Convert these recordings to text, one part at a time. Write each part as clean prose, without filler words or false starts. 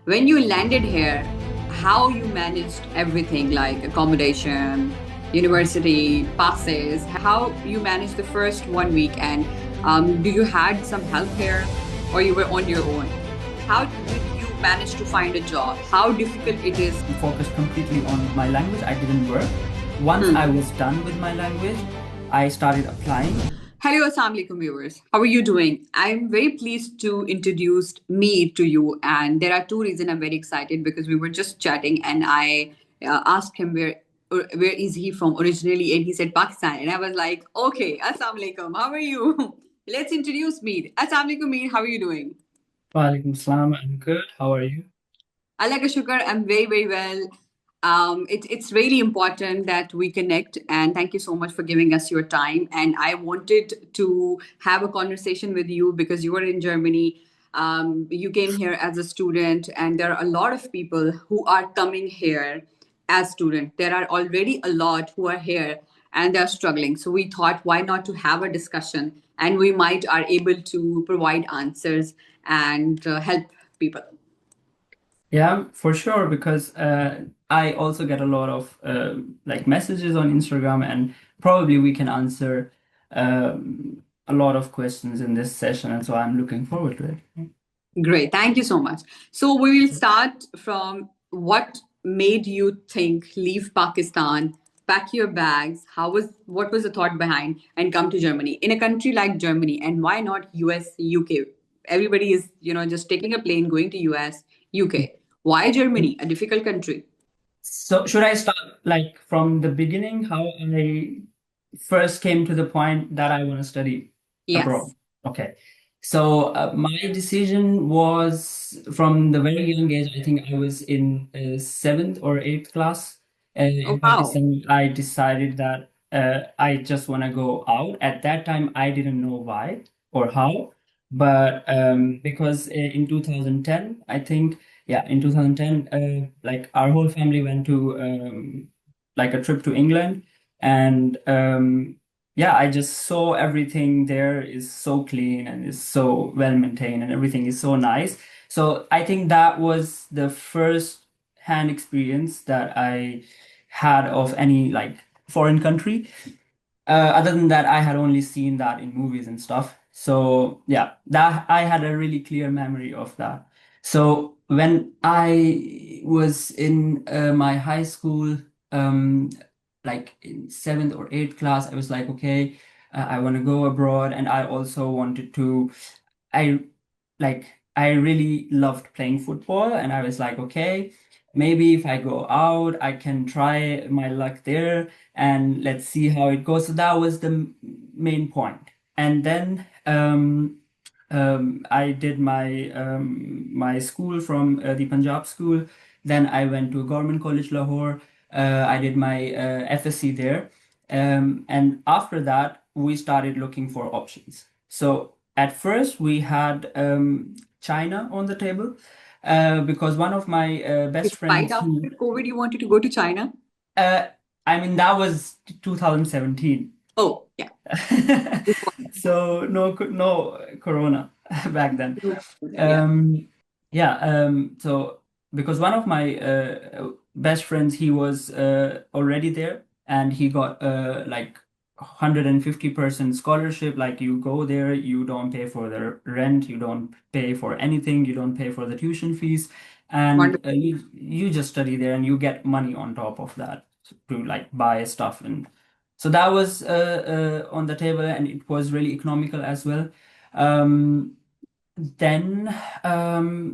when you landed here, how you managed everything like accommodation, university, passes, how you managed the first 1 week, and do you had some help here or you were on your own? How did you manage to find a job? How difficult it is? Focused completely on my language. I didn't work. Once I was done with my language, I started applying. Hello, Assalamualaikum viewers. How are you doing? I'm very pleased to introduce me to you, and there are two reasons I'm very excited because we were just chatting, and I asked him where is he from originally, and he said Pakistan, and I was like, okay, Assalamualaikum, how are you? Let's introduce Meer. Assalamualaikum, Meer. How are you doing? Walaikum salam. I'm good. How are you? Allah ka shukar, I'm very, very well. It's really important that we connect, and thank you so much for giving us your time. And I wanted to have a conversation with you because you are in Germany. You came here as a student, and there are a lot of people who are coming here as students. There are already a lot who are here and they're struggling. So we thought, why not to have a discussion, and we might are able to provide answers and help people. Yeah, for sure, because I also get a lot of like messages on Instagram, and probably we can answer a lot of questions in this session, and so I'm looking forward to it. Great. Thank you so much. So we will start from what made you think leave Pakistan, pack your bags. What was the thought behind and come to Germany in a country like Germany, and why not US, UK? Everybody is, just taking a plane going to US, UK. Why Germany, a difficult country? So should I start like from the beginning, how I first came to the point that I want to study abroad? Yes. Okay. So my decision was from the very young age. I think I was in seventh or eighth class Oh, in wow. Pakistan. I decided that I just want to go out. At that time, I didn't know why or how, but because in 2010, I think, yeah, in 2010, like our whole family went to like a trip to England, and yeah, I just saw everything there is so clean and is so well maintained and everything is so nice. So I think that was the first hand experience that I had of any like foreign country. Other than that, I had only seen that in movies and stuff. So yeah, that I had a really clear memory of that. So when I was in my high school, um, like in seventh or eighth class, I was like, okay, I want to go abroad, and I also wanted to. I like I really loved playing football, and I was like, okay, maybe if I go out, I can try my luck there, and let's see how it goes. So that was the main point. And then I did my school from the Punjab school. Then I went to Government College Lahore. I did my FSc there. And after that, we started looking for options. So at first, we had China on the table because one of my best Right friends, after COVID, you wanted to go to China? uh, I mean, that was 2017. Oh, yeah. So no corona back then. Yeah. Yeah, so because one of my best friends, he was already there, and he got like 150% scholarship. Like, you go there, you don't pay for the rent, you don't pay for anything, you don't pay for the tuition fees, and Wonderful. you just study there, and you get money on top of that to like buy stuff. And so that was on the table, and it was really economical as well. Then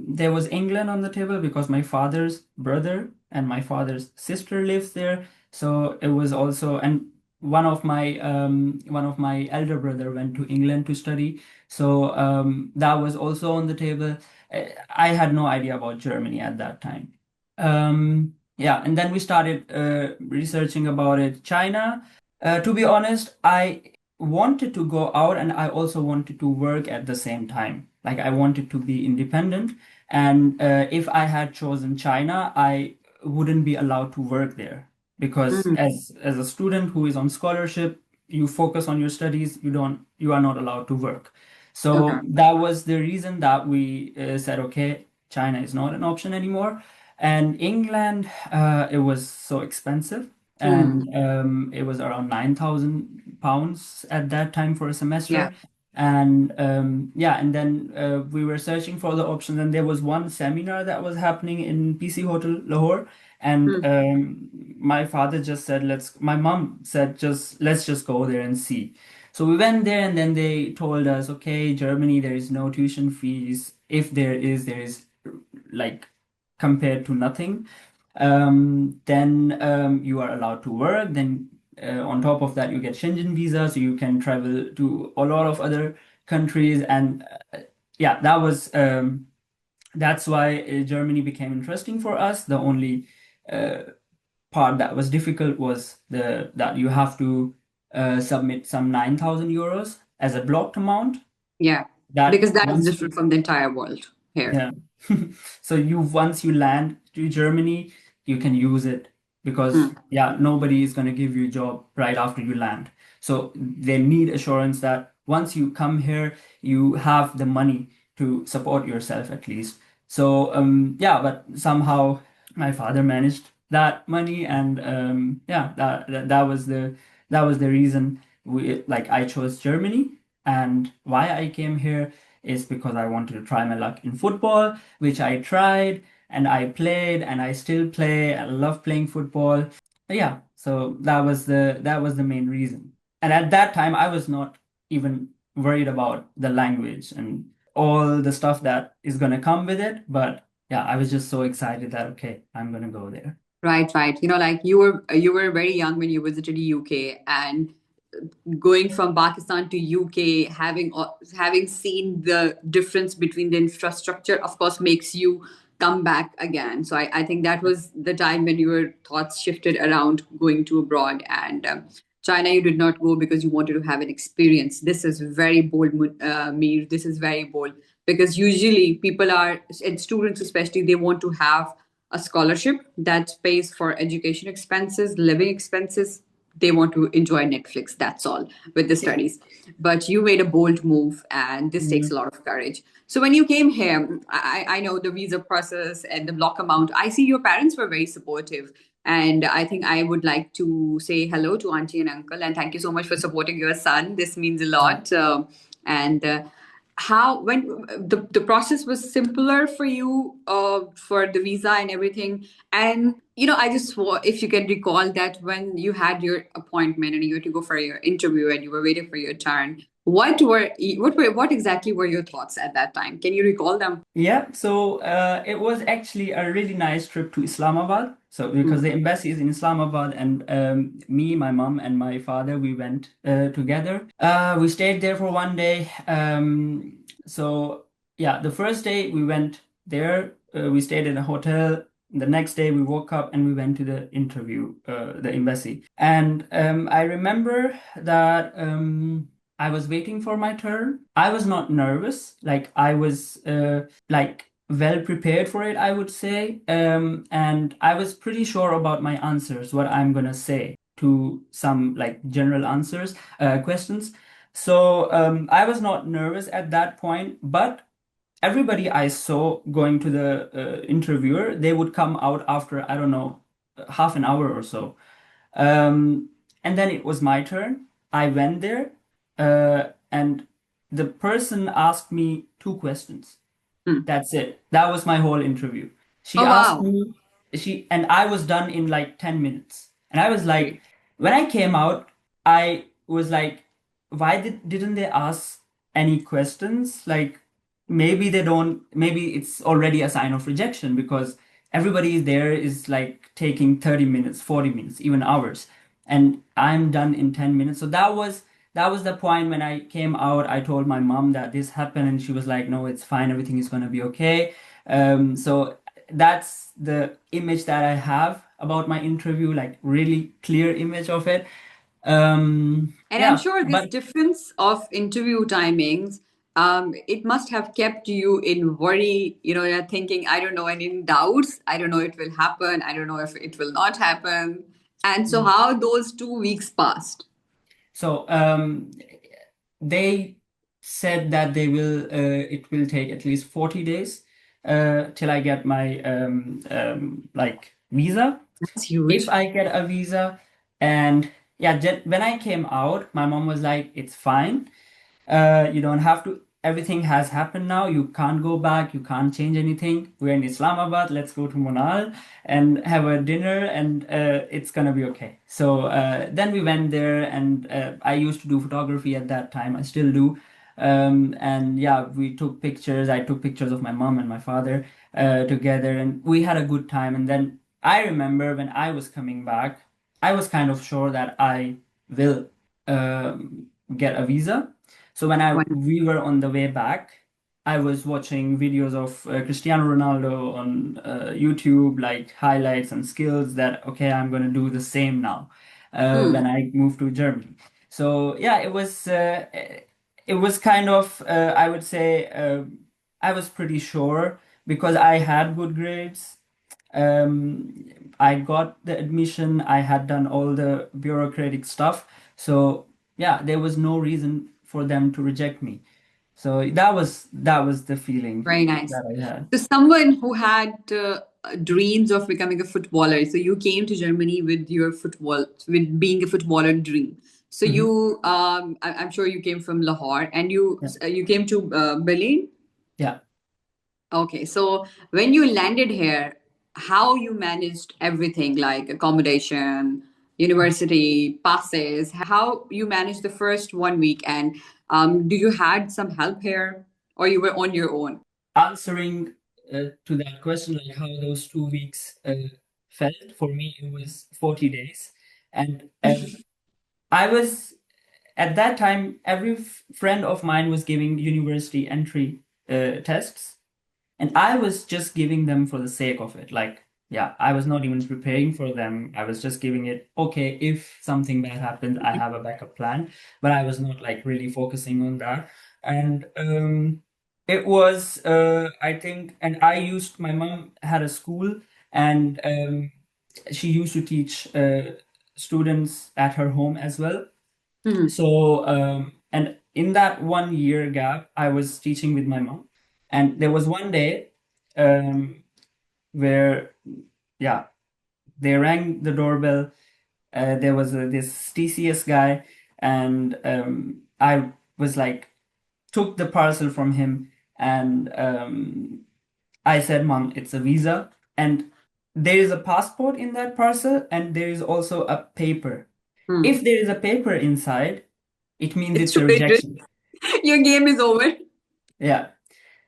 there was England on the table because my father's brother and my father's sister lives there. So it was also, and one of my elder brother went to England to study. So that was also on the table. I had no idea about Germany at that time. Yeah, and then we started researching about it. China, to be honest, I wanted to go out, and I also wanted to work at the same time. Like, I wanted to be independent. And if I had chosen China, I wouldn't be allowed to work there because Mm. as a student who is on scholarship, you focus on your studies, you are not allowed to work. Okay. So that was the reason that we said, okay, China is not an option anymore. And England, it was so expensive, Hmm. and it was around £9,000 at that time for a Yeah. semester. And yeah, and then we were searching for the options, and there was one seminar that was happening in PC Hotel Lahore, and Hmm. my father just said, my mom said, let's just go there and see. So we went there, and then they told us, okay, Germany, there is no tuition fees. If there is like compared to nothing. Then you are allowed to work. Then on top of that, you get Schengen visa, so you can travel to a lot of other countries. And yeah, that's why Germany became interesting for us. The only uh, part that was difficult was the that you have to submit some €9,000 as a blocked amount. Yeah. That Because that is once you different from the entire world here. yeah. So once you land to Germany, you can use it because Hmm. yeah, nobody is going to give you a job right after you land. So they need assurance that once you come here, you have the money to support yourself at least. So yeah, but somehow my father managed that money, and yeah, that was the reason I chose Germany. And why I came here is because I wanted to try my luck in football, which I tried and I played and I still play. I love playing football. Yeah, so that was the main reason. And at that time, I was not even worried about the language and all the stuff that is gonna come with it. But yeah, I was just so excited that okay, I'm gonna go there. Right, right. Like you were very young when you visited UK, and going from Pakistan to UK, having seen the difference between the infrastructure, of course, makes you come back again. So I think that was the time when your thoughts shifted around going to abroad. And China, you did not go because you wanted to have an experience. This is very bold, Meer. This is very bold because usually people are, and students especially, they want to have a scholarship that pays for education expenses, living expenses. They want to enjoy Netflix. That's all with the Yeah. studies. But you made a bold move, and this takes a Mhm. lot of courage. So when you came here, I know the visa process and the block amount. I see your parents were very supportive. And I think I would like to say hello to auntie and uncle, and thank you so much for supporting your son. This means a lot. And how when the process was simpler for you for the visa and everything. And I just if you can recall that when you had your appointment and you had to go for your interview and you were waiting for your turn, what exactly were your thoughts at that time? Can you recall them? Yeah, so it was actually a really nice trip to Islamabad. So because Hmm. the embassy is in Islamabad, and me, my mom, and my father, we went together. We stayed there for one day. So yeah, the first day we went there, we stayed in a hotel. The next day we woke up and we went to the interview, the embassy. And I remember that. I was waiting for my turn. I was not nervous. Like I was well prepared for it, I would say. And I was pretty sure about my answers, what I'm gonna say to some like general answers, questions. So I was not nervous at that point, but everybody I saw going to the interviewer, they would come out after, I don't know, half an hour or so. Um, and then it was my turn. I went there, and the person asked me two questions. Hmm. That's it. That was my whole interview. She Oh, asked wow. me, and I was done in like 10 minutes. And I was like, Great. when I came out, I was like, why didn't they ask any questions? Like, maybe they don't, maybe it's already a sign of rejection because everybody there is like taking 30 minutes, 40 minutes, even hours. And I'm done in 10 minutes. So that was the point when I came out. I told my mom that this happened, and she was like, "No, it's fine. Everything is gonna be okay." So that's the image that I have about my interview, like really clear image of it. And I'm Yeah, sure this but difference of interview timings, it must have kept you in worry. You're thinking, I don't know, and in doubts. I don't know it will happen. I don't know if it will not happen. And so, how those 2 weeks passed? so they said that it will take at least 40 days. till I get my like visa. That's If huge. I get a visa, and yeah, when I came out, my mom was like, "It's fine. You don't have to. Everything has happened now. You can't go back. You can't change anything. We're in Islamabad. Let's go to Munal and have a dinner, and it's gonna be okay." So then we went there, and I used to do photography at that time. I still do. And yeah, we took pictures. I took pictures of my mom and my father together, and we had a good time. And then I remember when I was coming back, I was kind of sure that I will get a visa. So when we were on the way back, I was watching videos of Cristiano Ronaldo on YouTube, like highlights and skills that, okay, I'm going to do the same now Hmm. when I move to Germany. So yeah, it was kind of I would say I was pretty sure because I had good grades. I got the admission. I had done all the bureaucratic stuff. So yeah, there was no reason for them to reject me. So that was the feeling Very nice. that I had. So, someone who had dreams of becoming a footballer, so you came to Germany with your football, with being a footballer dream. So Mhm. you, I'm sure you came from Lahore, and you Yeah. you came to Berlin. Yeah. Okay, so when you landed here, how you managed everything like accommodation, university, passes, how you managed the first 1 week, and do you had some help here, or you were on your own? Answering to that question, like how those 2 weeks felt for me, it was 40 days, and I was at that time. Every friend of mine was giving university entry tests. And I was just giving them for the sake of it. Like, yeah, I was not even preparing for them. I was just giving it, okay, if something bad happens, I have a backup plan. But I was not like really focusing on that. And it was, I think, and I used, my mom had a school, and she used to teach students at her home as well. Hmm. So, and in that 1 year gap, I was teaching with my mom. And there was one day um, where, yeah, they rang the doorbell. There was this TCS guy, and I was like, took the parcel from him, and I said, "Mom, it's a visa." And there is a passport in that parcel, and there is also a paper. Hmm. If there is a paper inside, it means It's it's too a dangerous. rejection. Your game is over. Yeah.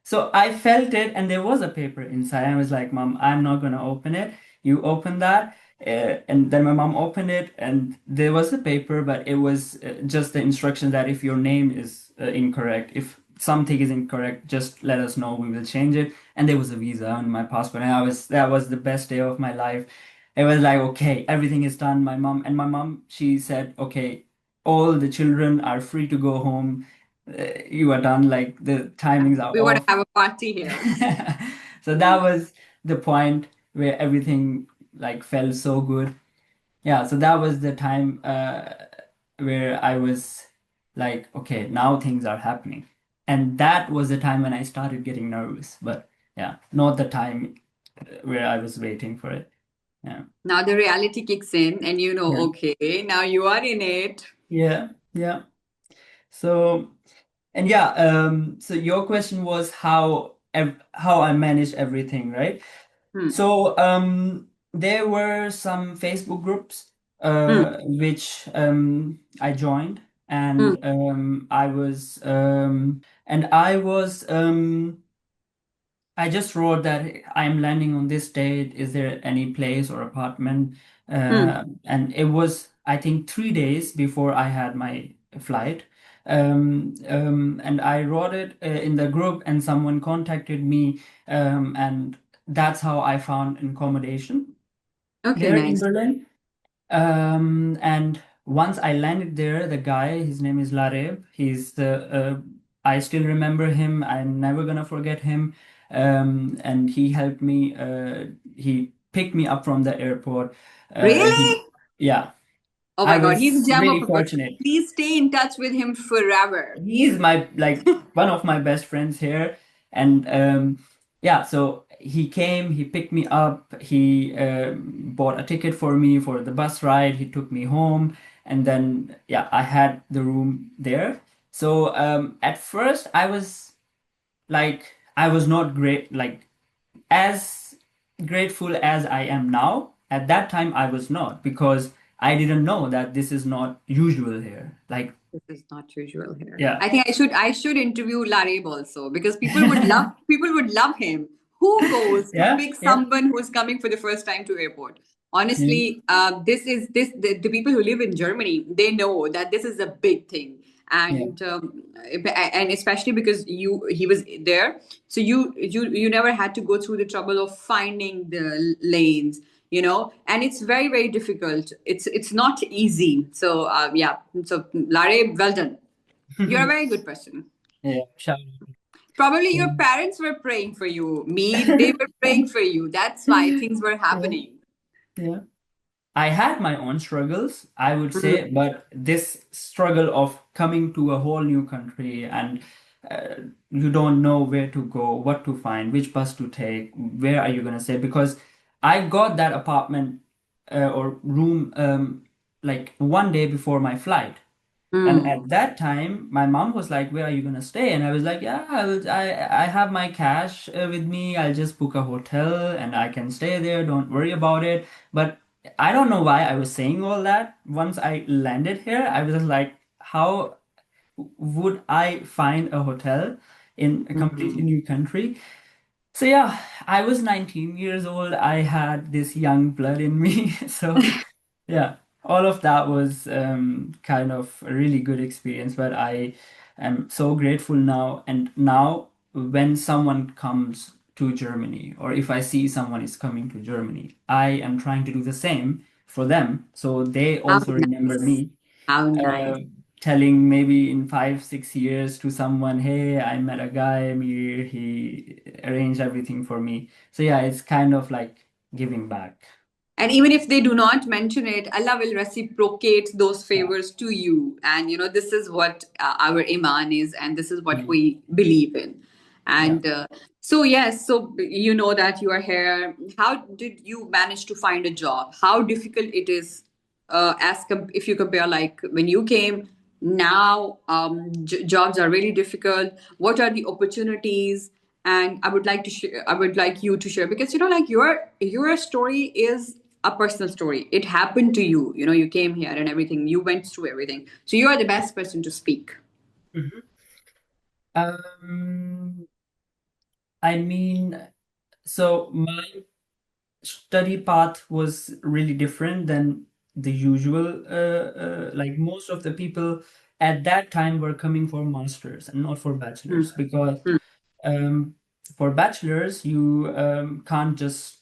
So I felt it, and there was a paper inside. I was like, "Mom, I'm not gonna open it. You open that." And then my mom opened it, and there was a paper, but it was just the instruction that if your name is incorrect, if something is incorrect, just let us know. We will change it. And there was a visa on my passport, and that was the best day of my life. It was like, okay, everything is done. My mom, she said, okay, all the children are free to go home. You are done. Like the timings are We want to off. have a party here. So that was the point where everything like felt so good. Yeah, so that was the time where I was like, okay, now things are happening. And that was the time when I started getting nervous. But yeah, not the time where I was waiting for it. Yeah. Now the reality kicks in, and you know, Yeah. okay, now you are in it. Yeah. Yeah. So and yeah, so your question was how I managed everything, right? Hmm. So there were some Facebook groups Hmm. which I joined, Hmm. and I just wrote that I'm landing on this date. Is there any place or apartment? Hmm. And it was, I think, 3 days before I had my flight. And I wrote it in the group, and someone contacted me, and that's how I found an accommodation Okay, there in nice. Berlin. And once I landed there, the guy, his name is Lareb. I still remember him. I'm never gonna forget him. And he helped me. He picked me up from the airport. Really? Yeah, Oh I my God, he's a was gem of really a person. fortunate. Please stay in touch with him forever. He's my like one of my best friends here, and yeah, so he came, he picked me up, he bought a ticket for me for the bus ride, he took me home, and then yeah, I had the room there. So at first I was not great, like as grateful as I am now. At that time, I was not because I didn't know that this is not usual here. Like, This is not usual here. yeah. I think I should interview Larib also because people would love him. Who goes to Yeah, pick yeah, someone who's coming for the first time to airport? yeah, Honestly, the people who live in Germany, they know that this is a big thing, yeah. and especially because he was there, so you never had to go through the trouble of finding the lanes, and it's very very difficult. It's not easy. So yeah, so Lare, well done. You're a very good person. Yeah, shout Probably your out. parents were praying for you. Me, they were praying for you. That's why things were Yeah, happening. yeah. I had my own struggles, I would Mhm. say, but this struggle of coming to a whole new country and uh, you don't know where to go, what to find, which bus to take, where are you gonna stay? Because I got that apartment or room like one day before my flight. And Mm. at that time, my mom was like, "Where are you gonna stay?" And I was like, "Yeah, I have my cash with me. I'll just book a hotel and I can stay there. Don't worry about it." But I don't know why I was saying all that. Once I landed here, I was just like, "How would I find a hotel in a completely Mhm. new country?" So yeah, I was 19 years old. I had this young blood in me. So yeah, all of that was kind of a really good experience, but I am so grateful now. And now, when someone comes to Germany, or if I see someone is coming to Germany, I am trying to do the same for them, so they How also remember nice. me. How nice. Uh, Telling maybe in 5, 6 years to someone, "Hey, I met a guy, Meer, he arranged everything for me." So yeah, it's kind of like giving back. And even if they do not mention it, Allah will reciprocate those Yeah. favors to you. And this is what our iman is, and this is what Mm. we believe in. Yeah. And so, yes, so you know that you are here. How did you manage to find a job? How difficult it is, if you compare like when you came, now jobs are really difficult. What are the opportunities? And I would like to share. I would like you to share because like your story is a personal story. It happened to you. You came here and everything. You went through everything. So you are the best person to speak. Mhm. Um, I mean, so my study path was really different than the usual. Like most of the people at that time were coming for masters and not for Hmm. bachelors because Hmm. um, for bachelors you can't just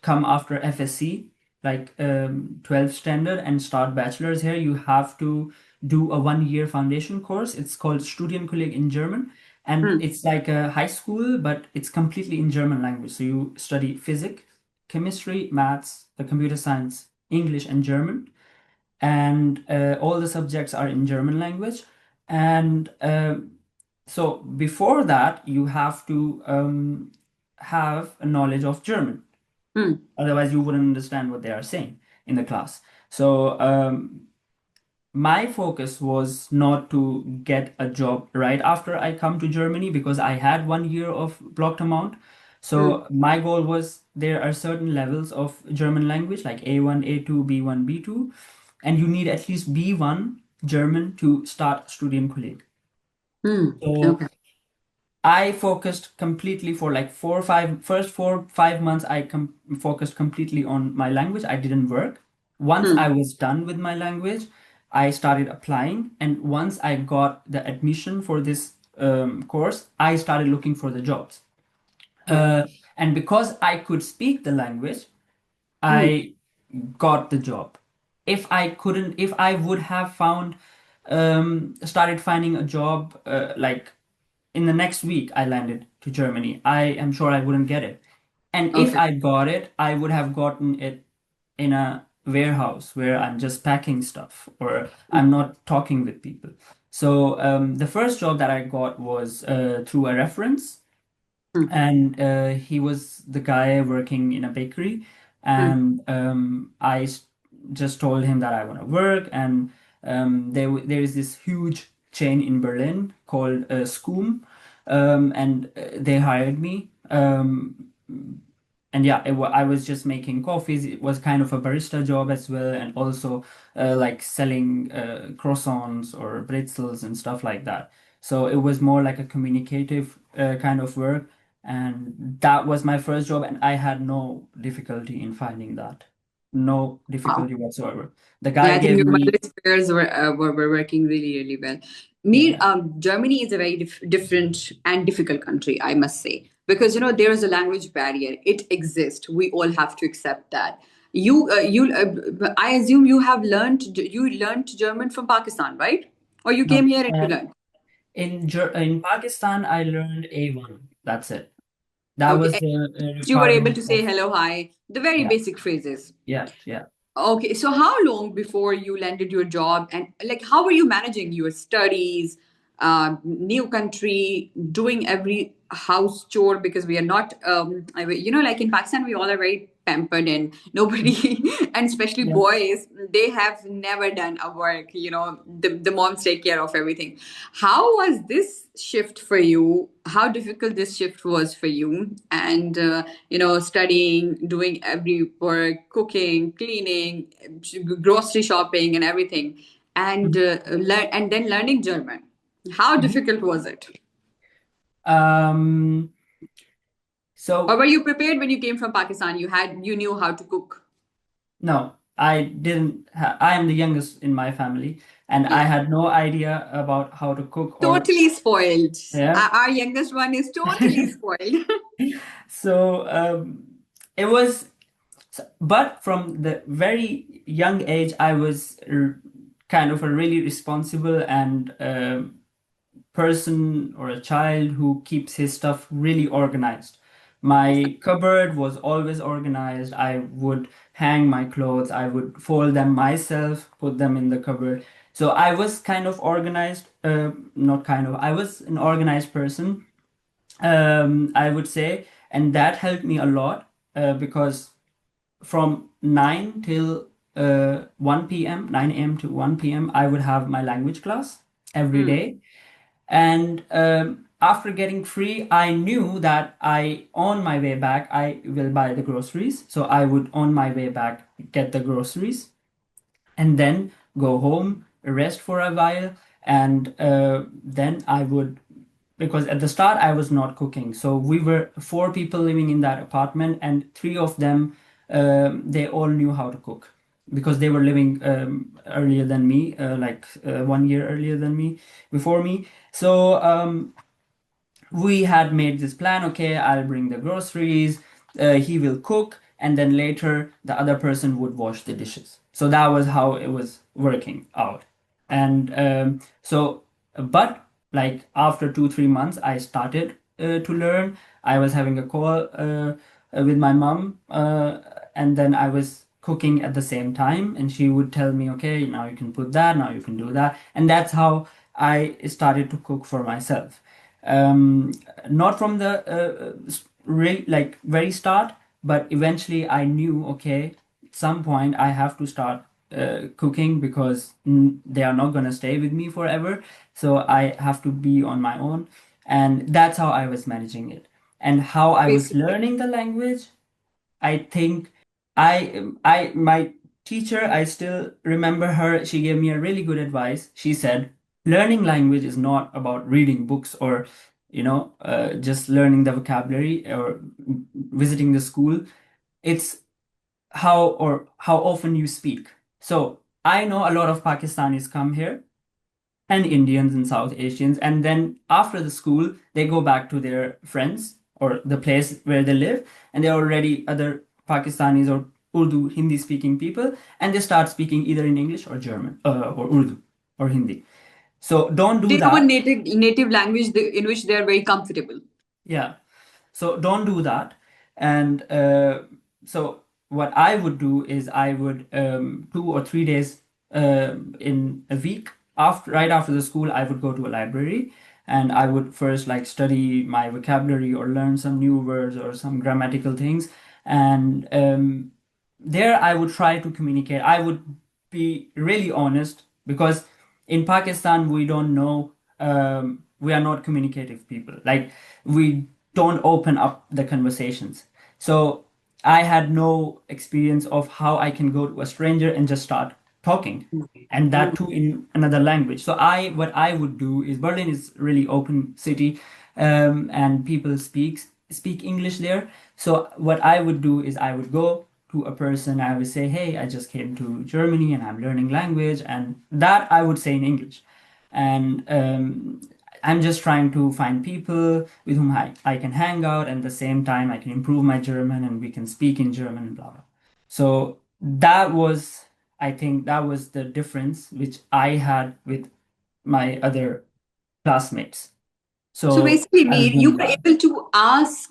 come after FSC, like 12th standard, and start bachelor's here. You have to do a 1 year foundation course. It's called 𝐷𝐸𝐿𝐼 in German. And Hmm. it's like a high school, but it's completely in German language. So you study physics, chemistry, maths, the computer science, English, and German. And all the subjects are in German language. And so before that, you have to have a knowledge of German. Hmm. Otherwise, you wouldn't understand what they are saying in the class. So my focus was not to get a job right after I come to Germany because I had 1 year of blocked amount. Hmm. So my goal was there are certain levels of German language like A1, A2, B1, B2, and you need at least B1 German to start 𝐷𝐸𝐿𝐼. Hmm. So Okay. I focused completely for like 4, 5 months. I focused completely on my language. I didn't work. Once Hmm. I was done with my language, I started applying. And once I got the admission for this course, I started looking for the jobs. Hmm. Uh, and because I could speak the language, Hmm. I got the job. If I couldn't, if I would have started finding a job like in the next week I landed to Germany, I am sure I wouldn't get it. And if Okay. I got it, I would have gotten it in a warehouse where I'm just packing stuff or I'm not talking with people. So the first job that I got was through a reference. Hmm. and he was the guy working in a bakery, Hmm. and just told him that I want to work, and there is this huge chain in Berlin called 𝐷𝐸𝐻𝐽m, and they hired me. And yeah, I was just making coffees. It was kind of a barista job as well, and also like selling croissants or pretzels and stuff like that. So it was more like a communicative kind of work, and that was my first job, and I had no difficulty in finding that. No Wow. difficulty whatsoever. The Yeah, guy I think gave your me, mother's prayers were working really, really well. Meer, yeah, Germany is a very different and difficult country, I must say, because there is a language barrier. It exists. We all have to accept that. I assume you learned German from Pakistan, right? Or you came no. here and you learned. In Pakistan, I learned A1. That's it. That was Okay, the you were able requirement to say of, hello, hi, the very yeah, basic phrases. yeah. Okay, so how long before you landed your job, and like how were you managing your studies, new country, doing every house chore because we are not, like in Pakistan we all are very pampered and nobody, and especially Yeah. boys, they have never done a work. The moms take care of everything. How was this shift for you? How difficult this shift was for you? And studying, doing every work, cooking, cleaning, grocery shopping, and everything, and Mhm. and then learning German. How Mhm. difficult was it? Um, Or so were you prepared when you came from Pakistan? You knew how to cook. no, I didn't I am the youngest in my family, and I Yeah. had no idea about how to cook or, Totally spoiled. yeah. Our youngest one is totally spoiled. So it was, but from the very young age, I was kind of a really responsible and person or a child who keeps his stuff really organized. My cupboard was always organized. I would hang my clothes, I would fold them myself, put them in the cupboard. So I was kind of organized, not kind of, I was an organized person, I would say, and that helped me a lot because from 9 till 1 p.m., 9 a.m. to 1 p.m., I would have my language class every Hmm. day. And after getting free, I knew that on my way back, I will buy the groceries. So I would, on my way back, get the groceries and then go home, rest for a while, and then I would, because at the start I was not cooking. So we were four people living in that apartment, and three of them, they all knew how to cook because they were living earlier than me, like 1 year earlier than me, before me. So we had made this plan. Okay, I'll bring the groceries, he will cook, and then later the other person would wash the dishes. So that was how it was working out. And but like after 2 3 months, I started to learn. I was having a call with my mom, and then I was cooking at the same time, and she would tell me, okay, now you can put that, now you can do that. And that's how I started to cook for myself. um, Not from the like very start, but eventually I knew, okay, at some point I have to start cooking because they are not gonna stay with me forever. So I have to be on my own, and that's how I was managing it. And how I was Basically. learning the language, I think I my teacher, I still remember her. She gave me a really good advice. She said, learning language is not about reading books or just learning the vocabulary or visiting the school. It's how often you speak. So I know a lot of Pakistanis come here, and Indians and South Asians. And then after the school, they go back to their friends or the place where they live, and there are already other Pakistanis or Urdu, Hindi speaking people, and they start speaking either in English or German or Urdu or Hindi. So don't do They have a that. native language in which they are very comfortable. Yeah. So don't do that. And so what I would do is I would 2 or 3 days in a week, right after the school, I would go to a library, and I would first like study my vocabulary or learn some new words or some grammatical things. And there I would try to communicate. I would be really honest, because in Pakistan we don't know, we are not communicative people. Like, we don't open up the conversations. So I had no experience of how I can go to a stranger and just start talking, and that too in another language. So what I would do is, Berlin is really open city, and people speak English there. So what I would do is I would go to a person, I would say, hey, I just came to Germany and I'm learning language, and that I would say in English. And I'm just trying to find people with whom I can hang out, and at the same time I can improve my German and we can speak in German and blah blah. So I think that was the difference which I had with my other classmates. So So basically, I was Meer, you doing were that. able to ask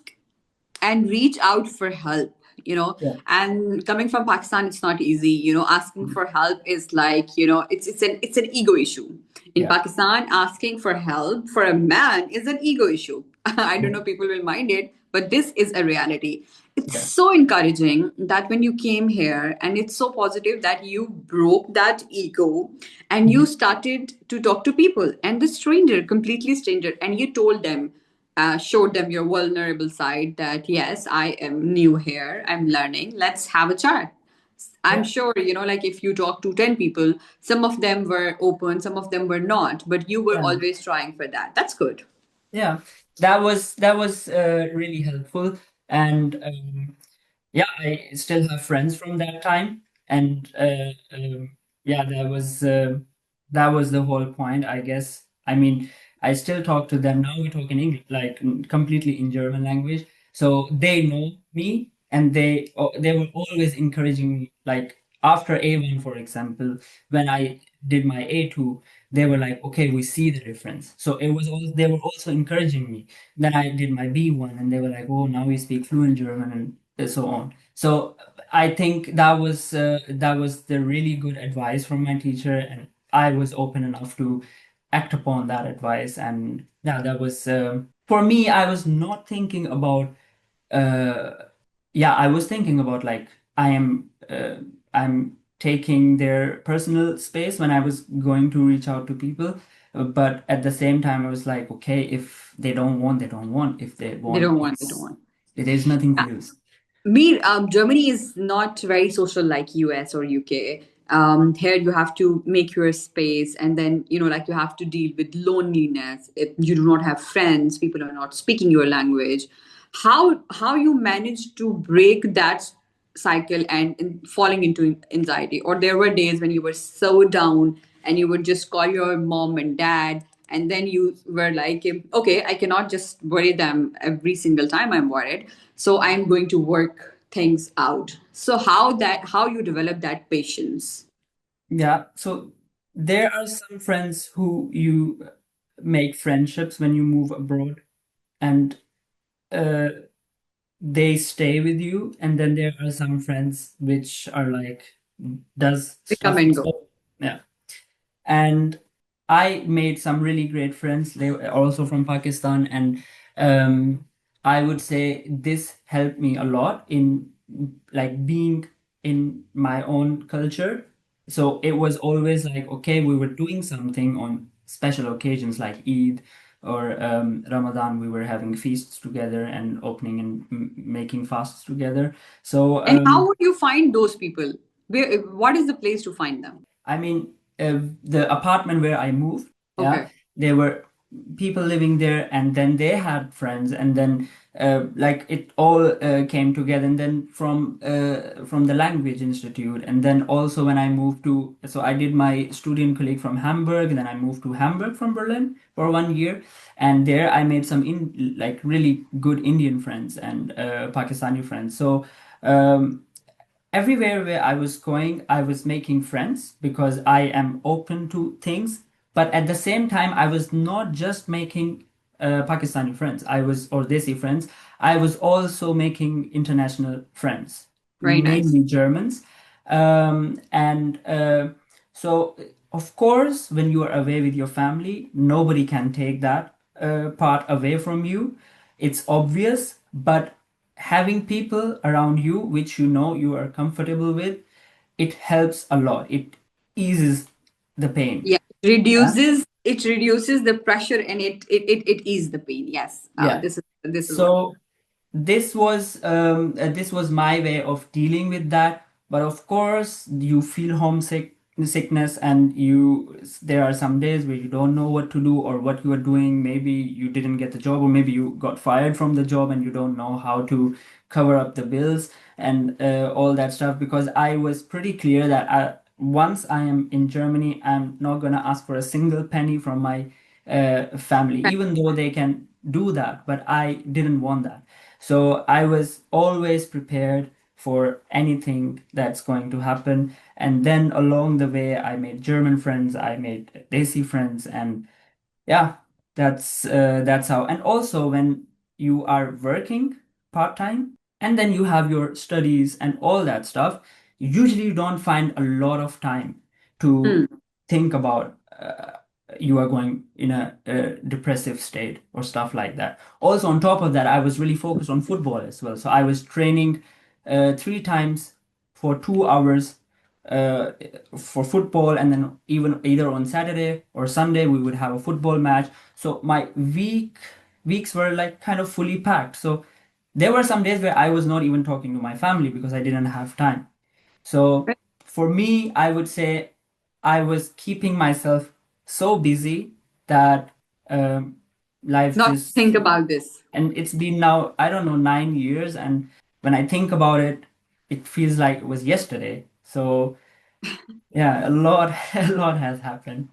and reach out for help, Yeah. and coming from Pakistan, it's not easy. Asking for help is like, it's an ego issue. In Yeah. Pakistan, asking for help for a man is an ego issue. I don't Yeah. know, people will mind it, but this is a reality. It's Yeah. so encouraging that when you came here, and it's so positive that you broke that ego and you Mhm. started to talk to people, and the stranger, completely stranger, and you told them, showed them your vulnerable side, that yes, I am new here, I'm learning, let's have a chat. I'm Yeah. sure, like if you talk to 10 people, some of them were open, some of them were not, but you were Yeah. always trying for that. That's good. Yeah. That was really helpful. And yeah, I still have friends from that time, and yeah, that was the whole point, I guess. I mean, I still talk to them now. We talk in English, like completely in German language, so they know me, and they were always encouraging me. Like after A1, for example, when I did my A2, they were like, "Okay, we see the difference." So they were also encouraging me. Then I did my B1, and they were like, "Oh, now you speak fluent German," and so on. So I think that was the really good advice from my teacher, and I was open enough to act upon that advice. And yeah, that was for me. I was not thinking about uh, yeah, I was thinking about like I'm taking their personal space when I was going to reach out to people. But at the same time, I was like, okay, if they don't want, they don't want. If they They want, don't want, they don't want. it is nothing to lose. Germany is not very social like US or UK. Here you have to make your space, and then like you have to deal with loneliness. If you do not have friends, people are not speaking your language. How you manage to break that cycle and falling into anxiety? Or there were days when you were so down and you would just call your mom and dad, and then you were like, okay, I cannot just worry them every single time I'm worried, so I'm going to work things out. So how you develop that patience? Yeah, so there are some friends who you make friendships when you move abroad, and uh, they stay with you. And then there are some friends which are like, does They come stuff and and go. stuff. Yeah. And I made some really great friends. They were also from Pakistan, and um, I would say this helped me a lot in like being in my own culture. So it was always like, okay, we were doing something on special occasions like Eid or Ramadan. We were having feasts together and opening and making fasts together. So And how would you find those people? What is the place to find them? I mean, the apartment where I moved, yeah, Okay. there were people living there, and then they had friends, and then like it all came together. And then from the language institute, and then also when I moved to, so I did my student colleague from Hamburg, and then I moved to Hamburg from Berlin for 1 year, and there I made some like really good Indian friends and Pakistani friends. So. Everywhere where I was going, I was making friends because I am open to things. But at the same time, I was not just making Pakistani friends. Or Desi friends. I was also making international friends, Very nice. mainly Germans. And so, of course, when you are away with your family, nobody can take that. part away from you. It's obvious, but having people around you which you know you are comfortable with, it helps a lot. It eases the pain. Yeah, Yeah. it reduces the pressure, and it eases the pain. Yes, Yeah. this is what. So this was my way of dealing with that. But of course, you feel sickness, and there are some days where you don't know what to do or what you are doing. Maybe you didn't get the job, or maybe you got fired from the job and you don't know how to cover up the bills and all that stuff. Because I was pretty clear that once I am in Germany, I'm not gonna ask for a single penny from my family, even though they can do that. But I didn't want that. So I was always prepared for anything that's going to happen. And then along the way, I made German friends, I made Desi friends, and yeah, that's how. And also, when you are working part-time and then you have your studies and all that stuff, usually you don't find a lot of time to Hmm. think about you are going in a depressive state or stuff like that. Also, on top of that, I was really focused on football as well. So I was training 3 times for 2 hours uh, for football, and then even either on Saturday or Sunday we would have a football match. So my weeks were like kind of fully packed. So there were some days where I was not even talking to my family because I didn't have time. So for me, I would say I was keeping myself so busy that um, life Not just, think about this. and it's been now, I don't know, 9 years. And when I think about it, it feels like it was yesterday. So yeah, a lot, a lot has happened.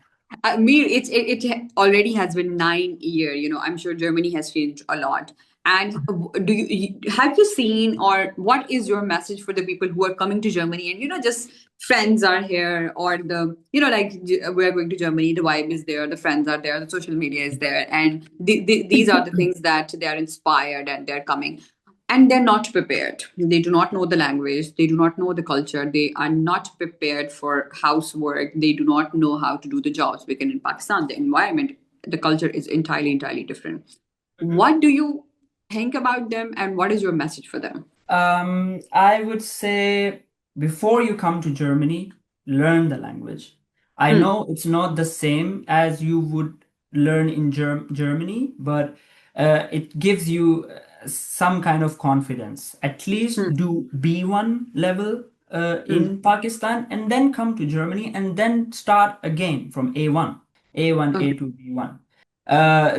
Mir, it already has been 9 year. I'm sure Germany has changed a lot. And do have you seen, or what is your message for the people who are coming to Germany, and just friends are here, or like we are going to Germany, the vibe is there, the friends are there, the social media is there, and these are the things that they are inspired and they're coming, and they're not prepared. They do not know the language, they do not know the culture, they are not prepared for housework, they do not know how to do the jobs, because in Pakistan the environment, the culture is entirely different. Mhm. What do you think about them, and what is your message for them? I would say before you come to Germany, learn the language. I Hmm. know it's not the same as you would learn in Germany, but it gives you some kind of confidence. At least Hmm. do B1 level Hmm. in Pakistan, and then come to Germany and then start again from A1, A1, Okay. A2, B1.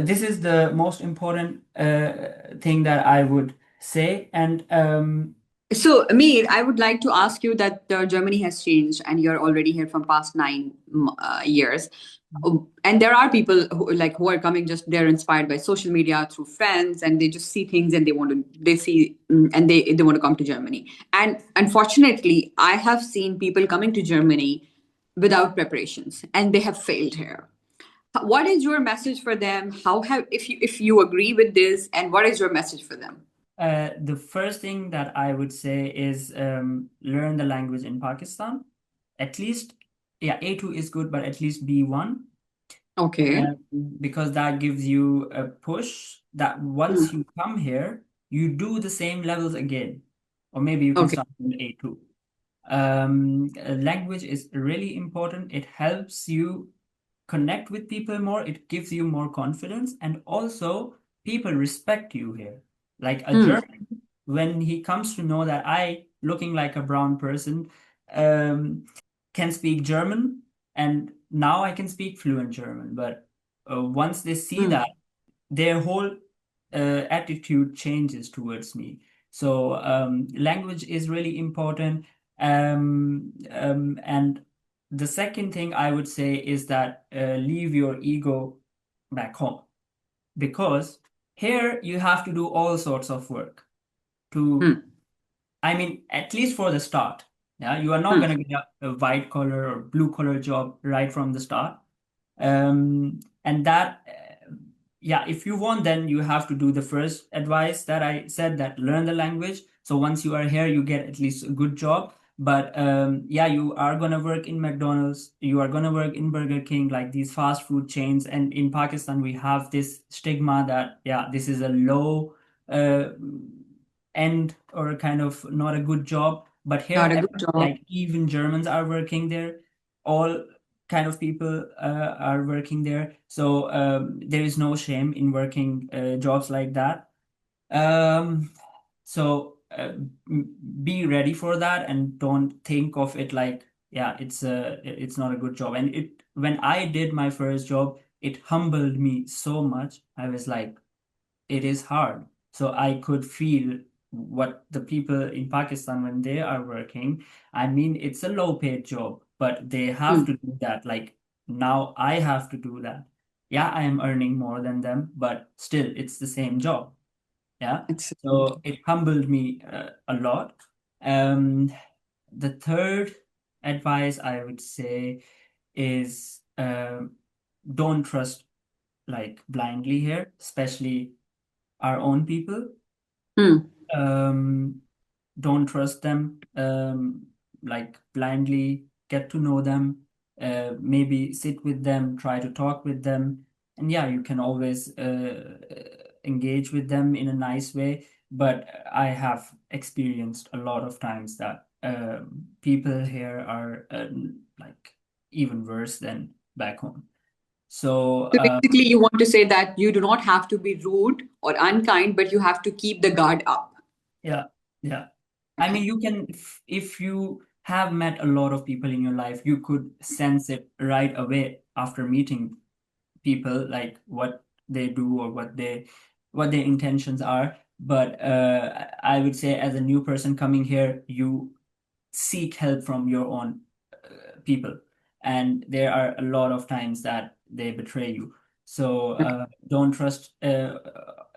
This is the most important thing that I would say. And So, Amir, I would like to ask you that Germany has changed, and you're already here from past 9 years. And there are people who are coming, just they're inspired by social media through friends, and they just see things and they see, and they want to come to Germany. And unfortunately, I have seen people coming to Germany without preparations, and they have failed here. What is your message for them? How have if you agree with this, and what is your message for them? the first thing that I would say is learn the language in Pakistan. At least, yeah, A2 is good, but at least B1, Okay. because that gives you a push that once Hmm. you come here, you do the same levels again, or maybe you can Okay. start from A2. Language is really important. It helps you connect with people more, it gives you more confidence, and also people respect you here. Like a Hmm. German, when he comes to know that I, looking like a brown person, um, can speak German, and now I can speak fluent German. But once they see Hmm. that, their whole attitude changes towards me. So language is really important. And the second thing I would say is that leave your ego back home, because here you have to do all sorts of work to, Hmm. I mean, at least for the start. Yeah, you are not Hmm. going to get a white collar or blue collar job right from the start. And that, yeah, if you want, then you have to do the first advice that I said, that learn the language. So once you are here, you get at least a good job. But yeah, you are gonna work in McDonald's, you are gonna work in Burger King, like these fast food chains. And in Pakistan, we have this stigma that, yeah, this is a low uh, end or kind of not a good job. But Not here, a good job. like even Germans are working there, all kind of people are working there. So there is no shame in working jobs like that. Um, so be ready for that and don't think of it like, yeah, it's not a good job. And it when I did my first job, it humbled me so much. I was like, it is hard. So I could feel what the people in Pakistan when they are working. I mean, it's a low paid job, but they have Hmm. to do that. Like now I have to do that. Yeah, I am earning more than them, but still it's the same job. Yeah. Excellent. So it humbled me a lot. Um, the third advice I would say is don't trust like blindly here, especially our own people. Hmm. Um, don't trust them like blindly. Get to know them. Maybe sit with them, try to talk with them, and yeah, you can always engage with them in a nice way. But I have experienced a lot of times that people here are like even worse than back home. So So basically, you want to say that you do not have to be rude or unkind, but you have to keep the guard up. yeah, yeah. I mean, Okay. you can, if you have met a lot of people in your life, you could sense it right away after meeting people, like what they do or what their intentions are. But I would say as a new person coming here, you seek help from your own people, and there are a lot of times that they betray you. So don't trust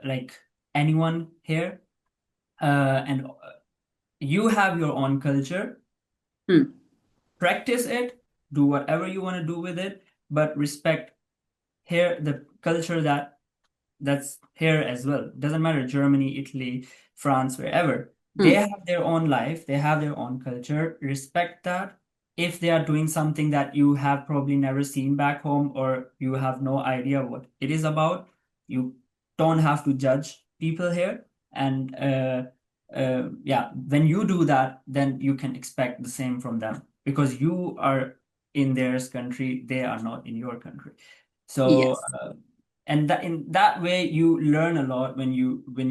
like anyone here. And you have your own culture, Hmm. practice it, do whatever you want to do with it, but respect here the culture that's here as well. Doesn't matter Germany, Italy, France, wherever. They Hmm. have their own life, they have their own culture. Respect that. If they are doing something that you have probably never seen back home or you have no idea what it is about, you don't have to judge people here. And yeah, when you do that, then you can expect the same from them because you are in their country, they are not in your country. So Yes. and that in that way you learn a lot when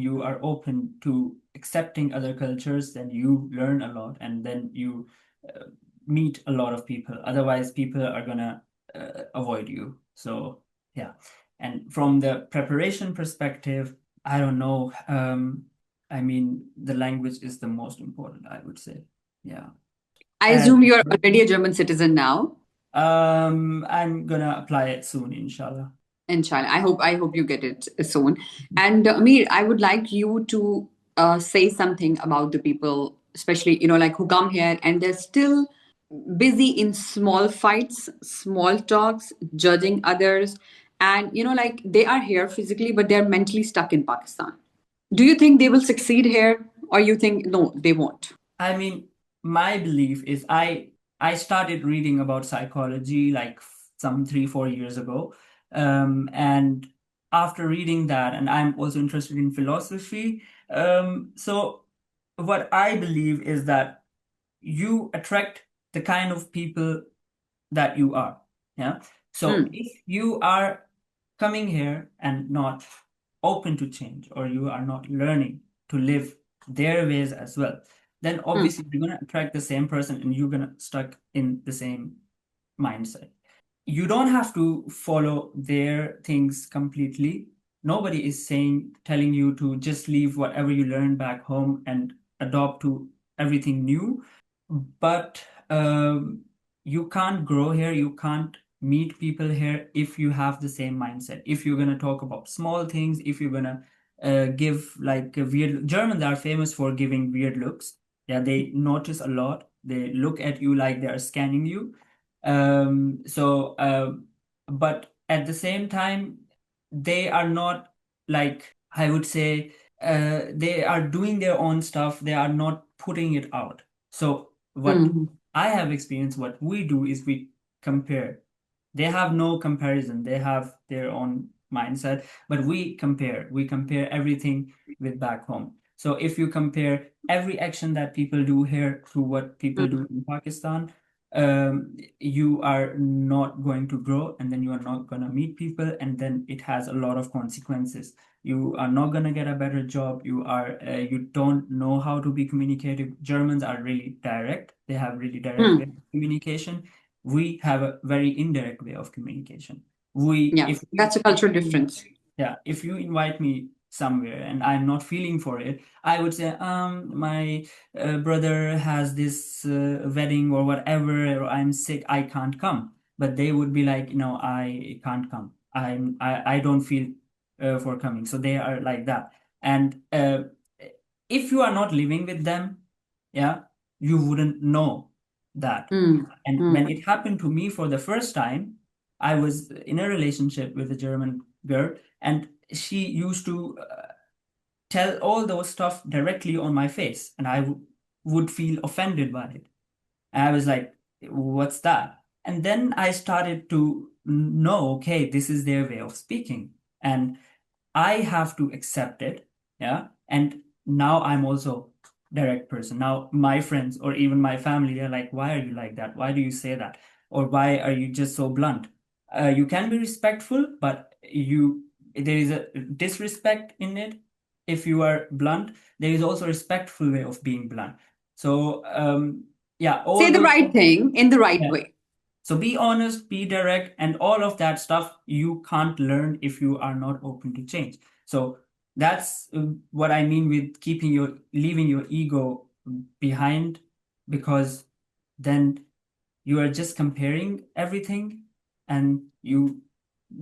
you are open to accepting other cultures, then you learn a lot and then you uh, meet a lot of people. Otherwise people are gonna avoid you. So yeah. And from the preparation perspective, I don't know, I mean the language is the most important, I would say. Yeah. I And assume you're already a German citizen now. I'm gonna apply it soon, inshallah. Inshallah. I hope you get it soon. And Amir, I would like you to say something about the people, especially like who come here and they're still busy in small fights, small talks, judging others, and like they are here physically, but they're mentally stuck in Pakistan. Do you think they will succeed here, or you think no, they won't? I mean, my belief is I started reading about psychology like some 3 4 years ago, and after reading that, and I'm also interested in philosophy. So what I believe is that you attract the kind of people that you are. Yeah. So Hmm. if you are coming here and not open to change, or you are not learning to live their ways as well, then Hmm. obviously you're going to attract the same person and you're going to stuck in the same mindset. You don't have to follow their things completely. Nobody is telling you to just leave whatever you learned back home and adopt to everything new. But you can't grow here, you can't meet people here if you have the same mindset. If you're going to talk about small things, if you're going to give like a weird, Germans are famous for giving weird looks. Yeah, they notice a lot. They look at you like they are scanning you. So, but at the same time, they are not like, I would say, they are doing their own stuff. They are not putting it out. So What Mm. I have experienced, what we do is we compare. They have no comparison. They have their own mindset, but we compare. We compare everything with back home. So if you compare every action that people do here to what people Mm. do in Pakistan, you are not going to grow, and then you are not going to meet people, and then it has a lot of consequences. You are not going to get a better job. You don't know how to be communicative. Germans are really direct. They have really direct way Mm. of communication. We have a very indirect way of communication. We, Yeah, if you, that's a if cultural you, difference. yeah, if you invite me somewhere and I'm not feeling for it, I would say, my brother has this wedding or whatever, or I'm sick, I can't come. But they would be like, no, I can't come. I don't feel for coming. So they are like that. And if you are not living with them, yeah, you wouldn't know that. Mm. And Mm. when it happened to me for the first time, I was in a relationship with a German girl, and she used to tell all those stuff directly on my face, and I would feel offended by it. And I was like, what's that? And then I started to know, okay, this is their way of speaking. And I have to accept it. Yeah. And now I'm also direct person. Now my friends or even my family are like, why are you like that? Why do you say that? Or why are you just so blunt? You can be respectful, but there is a disrespect in it. If you are blunt, there is also a respectful way of being blunt. So yeah, Say all the those. right thing in the right Yeah. way. So be honest, be direct, and all of that stuff you can't learn if you are not open to change. So that's what I mean with leaving your ego behind, because then you are just comparing everything and you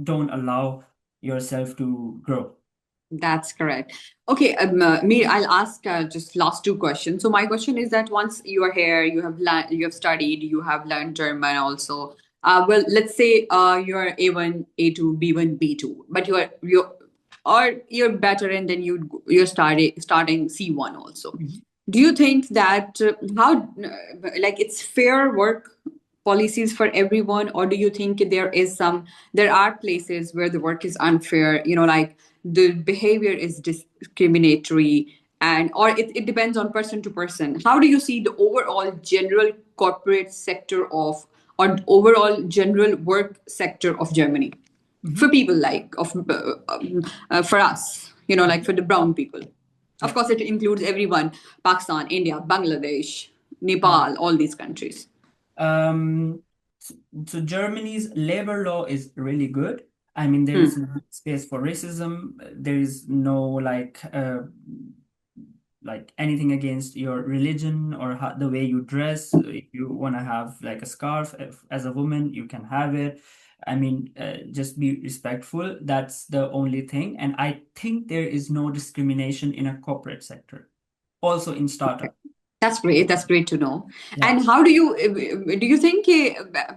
don't allow yourself to grow. That's correct. Okay, Meer, I'll ask just last two questions. So my question is that once you are here, you have studied, you have learned German also. Well, let's say you're A1, A2, B1, B2, but you're better, and then you're starting C1 also. Mhm. Do you think that how like it's fair work policies for everyone, or do you think there are places where the work is unfair, like the behavior is discriminatory, and or it depends on person to person? How do you see the overall general corporate sector of or overall general work sector of Germany for Mhm. people like for us, like for the brown people? Of Yeah. course, it includes everyone: Pakistan, India, Bangladesh, Yeah. Nepal, all these countries. Um, so, so Germany's labor law is really good. I mean, there is Hmm. no space for racism. There is no like anything against your religion or the way you dress. If you want to have like a scarf as a woman, you can have it. I mean, just be respectful. That's the only thing. And I think there is no discrimination in a corporate sector, also in startup. That's great. That's great to know. Yeah. And do you think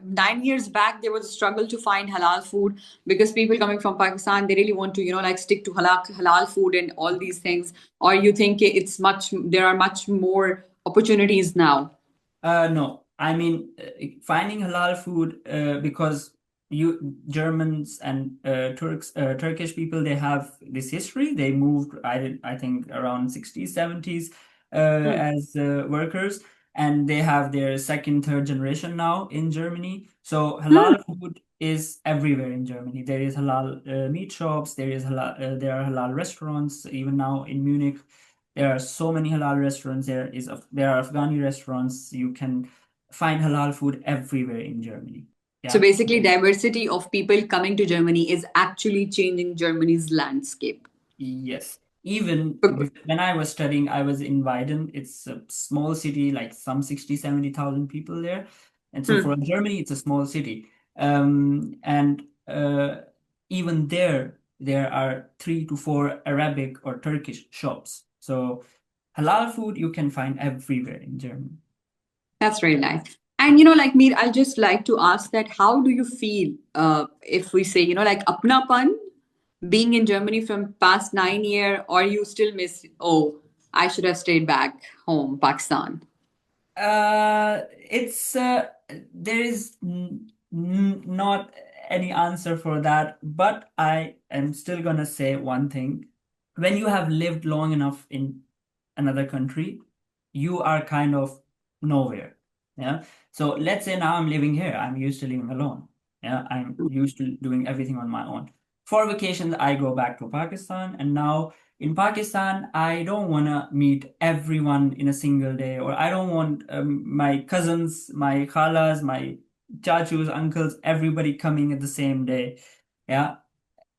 9 years back there was a struggle to find halal food because people coming from Pakistan, they really want to, like stick to halal food and all these things? Or you think there are much more opportunities now? No, I mean finding halal food because you Germans and Turkish people, they have this history. They moved, I think around 60s, 70s Hmm. as workers, and they have their second, third generation now in Germany. So Hmm. halal food is everywhere in Germany. There is halal meat shops. There are halal restaurants even now in Munich. There are so many halal restaurants. There are Afghani restaurants. You can find halal food everywhere in Germany. So Yeah. basically, diversity of people coming to Germany is actually changing Germany's landscape. Yes. Even But- when I was studying, I was in Weiden. It's a small city, like some 60, 70,000 people there. And so for Hmm. Germany, it's a small city. And even there are 3 to 4 Arabic or Turkish shops. So halal food you can find everywhere in Germany. That's really nice. And like me, I'll just like to ask that how do you feel if we say, like apnapan being in Germany from past 9 year, or you still miss, oh, I should have stayed back home, Pakistan? It's there is not any answer for that, but I am still gonna say one thing. When you have lived long enough in another country, you are kind of nowhere. Yeah. So let's say now I'm living here. I'm used to living alone. Yeah. I'm used to doing everything on my own. For vacations, I go back to Pakistan, and now in Pakistan, I don't want to meet everyone in a single day, or I don't want my cousins, my khalas, my chachus, uncles, everybody coming at the same day. Yeah,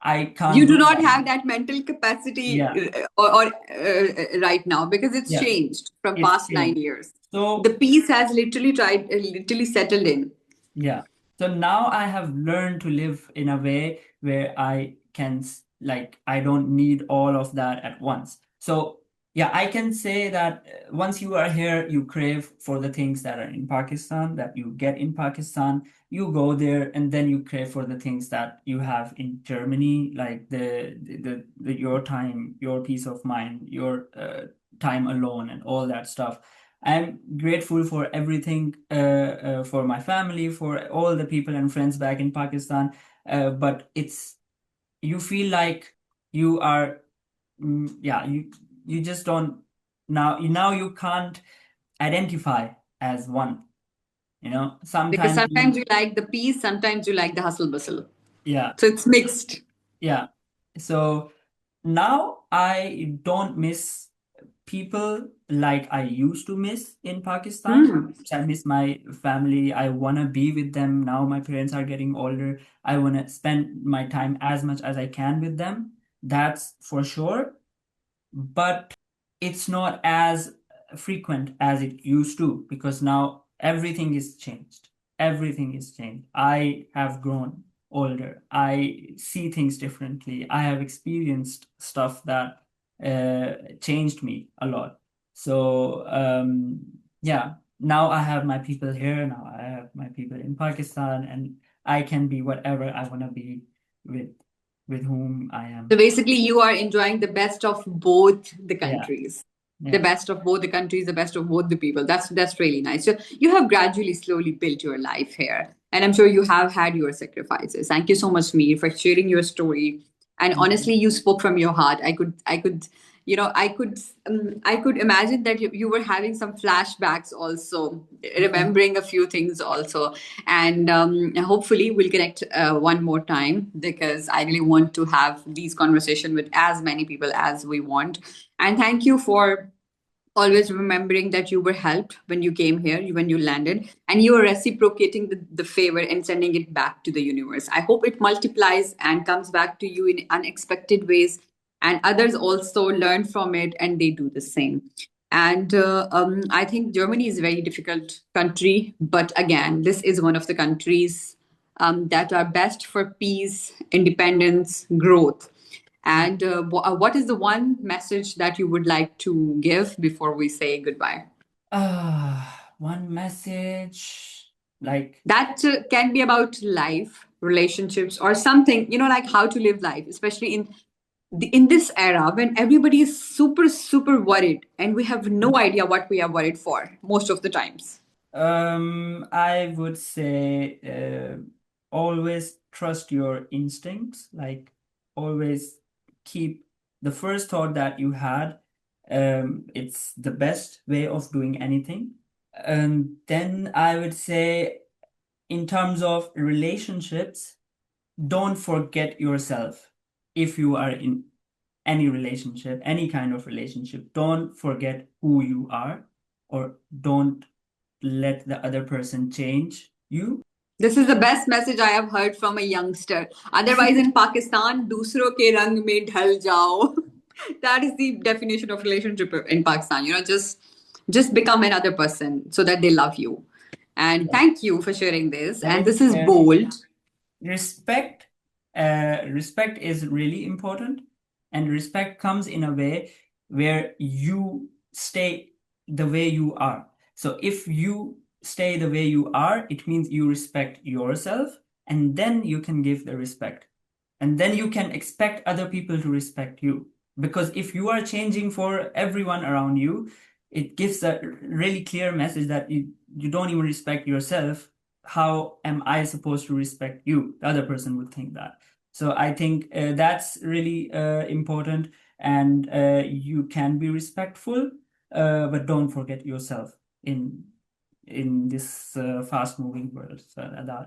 I You can't do do not that. have that mental capacity Yeah, right now because it's yeah, changed from it's past nine changed. years. The So peace has literally settled in. yeah. So now I have learned to live in a way where I can, like, I don't need all of that at once. So, yeah, I can say that once you are here, you crave for the things that are in Pakistan, that you get in Pakistan. You go there, and then you crave for the things that you have in Germany, like your time, your peace of mind, your time alone, and all that stuff. I'm grateful for everything, for my family, for all the people and friends back in Pakistan. But you feel like you are, yeah, you just don't now you can't identify as one. Because Sometimes sometimes you like the peace, sometimes you like the hustle bustle. yeah, So it's mixed. yeah. So now I don't miss people like I used to miss in Pakistan. Hmm. I miss my family. I want to be with them. Now my parents are getting older. I want to spend my time as much as I can with them. That's for sure. But it's not as frequent as it used to, because now everything is changed. Everything is changed. I have grown older. I see things differently. I have experienced stuff that changed me a lot. So yeah, now I have my people here. Now I have my people in Pakistan, and I can be whatever I want to be with with whom I So am. basically, you are enjoying the best of both the Yeah, countries, the yeah. best of both the countries, the best of both the people. That's really nice. So you have gradually, slowly built your life here, and I'm sure you have had your sacrifices. Thank you so much, Meer, for sharing your story. And Thank you. honestly, you spoke from your heart. I could, I could imagine that you were having some flashbacks also, Yeah. remembering a few things also. And hopefully we'll connect one more time because I really want to have these conversation with as many people as we want. And thank you for always remembering that you were helped when you came here, when you landed, and you are reciprocating the favor and sending it back to the universe. I hope it multiplies and comes back to you in unexpected ways, and others also learn from it and they do the same. And I think Germany is a very difficult country, but again, this is one of the countries that are best for peace, independence, growth. And what is the one message that you would like to give before we say goodbye? One message, like, That can be about life, relationships, or something, like how to live life, especially in this era when everybody is super, super worried and we have no idea what we are worried for most of the times. I would say always trust your instincts. Like, always keep the first thought that you had. It's the best way of doing anything. Then I would say, in terms of relationships, don't forget yourself. If you are in any relationship, any kind of relationship, don't forget who you are, or don't let the other person change you. This is the best message I have heard from a youngster. Otherwise, in Pakistan, दूसरों के रंग में ढल जाओ. That is the definition of relationship in Pakistan. Just become another person so that they love you. And Yeah. thank you for sharing this. And Like, this is bold. respect, respect is really important, and respect comes in a way where you stay the way you are. So if you stay the way you are, it means you respect yourself, and then you can give the respect, and then you can expect other people to respect you. Because if you are changing for everyone around you, it gives a really clear message that you don't even respect yourself, how am I supposed to respect you? The other person would think that. So I think that's really important, and you can be respectful, but don't forget yourself in this fast-moving world. So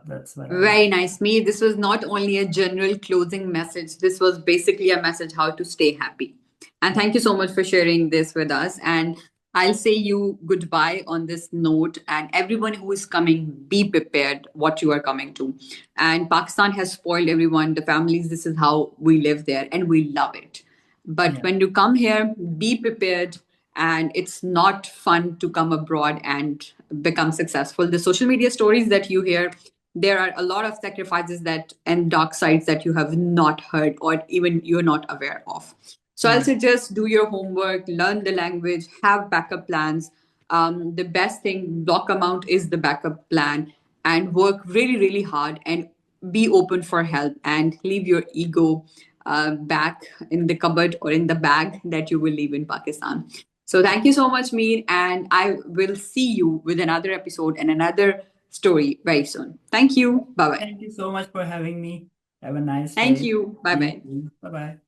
that's what I would. Very nice. Me, this was not only a general closing message, this was basically a message how to stay happy. And thank you so much for sharing this with us. And I'll say you goodbye on this note. And everyone who is coming, be prepared what you are coming to. And Pakistan has spoiled everyone, the families, this is how we live there, and we love it. But Yeah. when you come here, be prepared. And it's not fun to come abroad and become successful. The social media stories that you hear, there are a lot of sacrifices that and dark sides that you have not heard or even you're not aware of. So I'll Yeah. suggest do your homework, learn the language, have backup plans. The best thing, block amount is the backup plan, and work really, really hard and be open for help and leave your ego back in the cupboard or in the bag that you will leave in Pakistan. So thank you so much, Meer, and I will see you with another episode and another story very soon. Thank you. Bye bye. Thank you so much for having me. Have a nice Thank day. you. Bye See you bye. soon. Bye-bye.